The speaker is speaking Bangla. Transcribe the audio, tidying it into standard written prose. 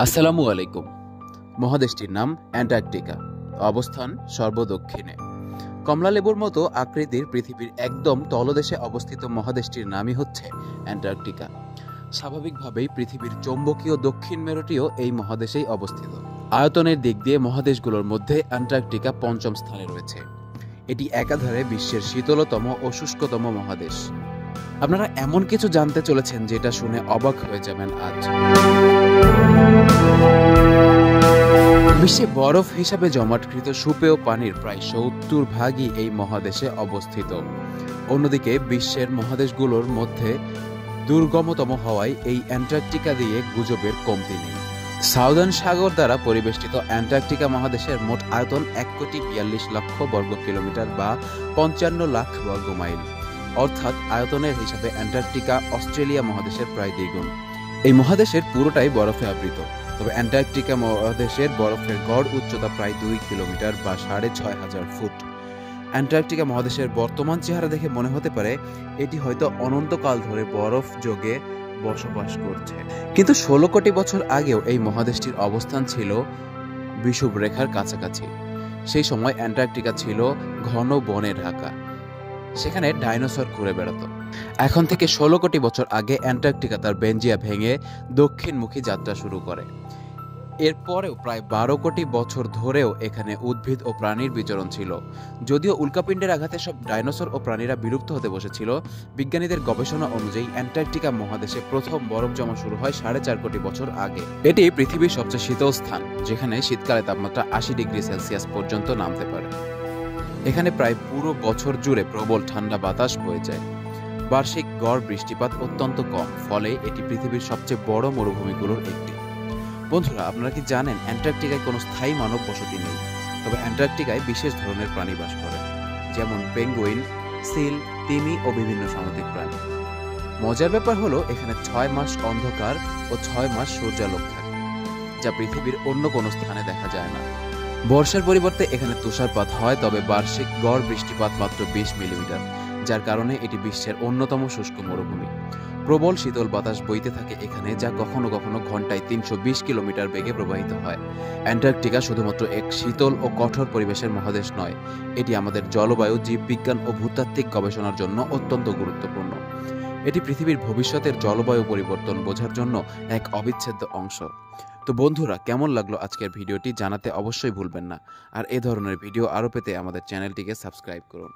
আসসালামু আলাইকুম। মহাদেশটির নাম অ্যান্টার্কটিকা, অবস্থান সর্বদক্ষিণে। কমলালেবুর মতো আকৃতির পৃথিবীর একদম তলদেশে অবস্থিত মহাদেশটির নামই হচ্ছে অ্যান্টার্কটিকা। স্বাভাবিকভাবেই পৃথিবীর চৌম্বকীয় দক্ষিণ মেরুটিও এই মহাদেশেই অবস্থিত। আয়তনের দিক দিয়ে মহাদেশগুলোর মধ্যে অ্যান্টার্কটিকা পঞ্চম স্থানে রয়েছে। এটি একাধারে বিশ্বের শীতলতম ও শুষ্কতম মহাদেশ। আপনারা এমন কিছু জানতে চলেছেন যেটা শুনে অবাক হয়ে যাবেন আজ। বিশ্বে বরফ হিসাবে জমাটকৃত সুপেয় পানির প্রায় ৭০% এই মহাদেশে অবস্থিত। অন্যদিকে বিশ্বের মহাদেশগুলোর মধ্যে দুর্গমতম হওয়ায় এই অ্যান্টার্কটিকা দিয়ে গুজবের কমতি নেই। সাউদার্ন সাগর দ্বারা পরিবেষ্টিত অ্যান্টার্কটিকা মহাদেশের মোট আয়তন ১,৪২,০০,০০০ বর্গ কিলোমিটার বা ৫৫ লাখ বর্গ মাইল। অর্থাৎ আয়তনের হিসাবে অ্যান্টার্কটিকা অস্ট্রেলিয়া মহাদেশের প্রায় দ্বিগুণ। এই মহাদেশের পুরোটাই বরফে আবৃত। তবে অ্যান্টার্কটিকা মহাদেশের বরফের গড় উচ্চতা প্রায় ২ কিলোমিটার বা ৬,৫০০ ফুট। অ্যান্টার্কটিকা মহাদেশের বর্তমান চেহারা দেখে মনে হতে পারে এটি হয়তো অনন্তকাল ধরে বরফ যোগে বসবাস করছে, কিন্তু ১৬ কোটি বছর আগেও এই মহাদেশটির অবস্থান ছিল বিষুব রেখার কাছাকাছি। সেই সময় অ্যান্টার্কটিকা ছিল ঘন বনে ঢাকা। সেখানে ডাইনোসর ঘুরে বেড়াতো। এখন থেকে ১৬ কোটি বছর আগে অ্যান্টার্কটিকা তার বেঞ্জিয়া ভেঙে দক্ষিণমুখী যাত্রা শুরু করে। এরপরেও প্রায় ১২ কোটি বছর ধরেও এখানে উদ্ভিদ ও প্রাণীর বিচরণ ছিল। যদিও উল্কাপিণ্ডের আঘাতে সব ডাইনোসর ও প্রাণীরা বিলুপ্ত হতে বসেছিল, বিজ্ঞানীদের গবেষণা অনুযায়ী অ্যান্টার্কটিকা মহাদেশে প্রথম বরফ জমা শুরু হয় ৪.৫ কোটি বছর আগে। এটি পৃথিবীর সবচেয়ে শীতল স্থান, যেখানে শীতকালে তাপমাত্রা ৮০ ডিগ্রি সেলসিয়াস পর্যন্ত নামতে পারে। এখানে প্রায় পুরো বছর জুড়ে প্রবল ঠান্ডা বাতাস বয়ে যায়। বার্ষিক গড় বৃষ্টিপাত অত্যন্ত কম, ফলে এটি পৃথিবীর সবচেয়ে বড় মরুভূমিগুলোর একটি। বন্ধুরা, আপনারা কি জানেন অ্যান্টার্কটিকায় কোনো স্থায়ী মানব বসতি নেই? তবে অ্যান্টার্কটিকায় বিশেষ ধরনের প্রাণী বাস করে, যেমন পেঙ্গুইন, সিল, তিমি ও বিভিন্ন সামুদ্রিক প্রাণী। মজার ব্যাপার হলো এখানে ৬ মাস অন্ধকার ও ৬ মাস সূর্যালোক থাকে, যা পৃথিবীর অন্য কোনো স্থানে দেখা যায় না। বর্ষার পরিবর্তে এখানে তুষারপাত হয়, তবে বার্ষিক গড় বৃষ্টিপাত মাত্র ২০ মিলিমিটার, যার কারণে এটি বিশ্বের অন্যতম শুষ্ক মরুভূমি। প্রবল শীতল বাতাস বইতে থাকে এখানে, যা কখনো কখনো ঘন্টায় ৩২০ কিলোমিটার বেগে প্রবাহিত হয়। অ্যান্টার্কটিকা শুধুমাত্র এক শীতল ও কঠোর পরিবেশের মহাদেশ নয়, এটি আমাদের জলবায়ু, জীববিজ্ঞান ও ভূতাত্ত্বিক গবেষণার জন্য অত্যন্ত গুরুত্বপূর্ণ। এটি পৃথিবীর ভবিষ্যতের জলবায়ু পরিবর্তন বোঝার জন্য এক অবিচ্ছেদ্য অংশ। তো বন্ধুরা, কেমন লাগলো আজকের ভিডিওটি জানাতে অবশ্যই ভুলবেন না। আর এ ধরনের ভিডিও আরও পেতে আমাদের চ্যানেলটিকে সাবস্ক্রাইব করুন।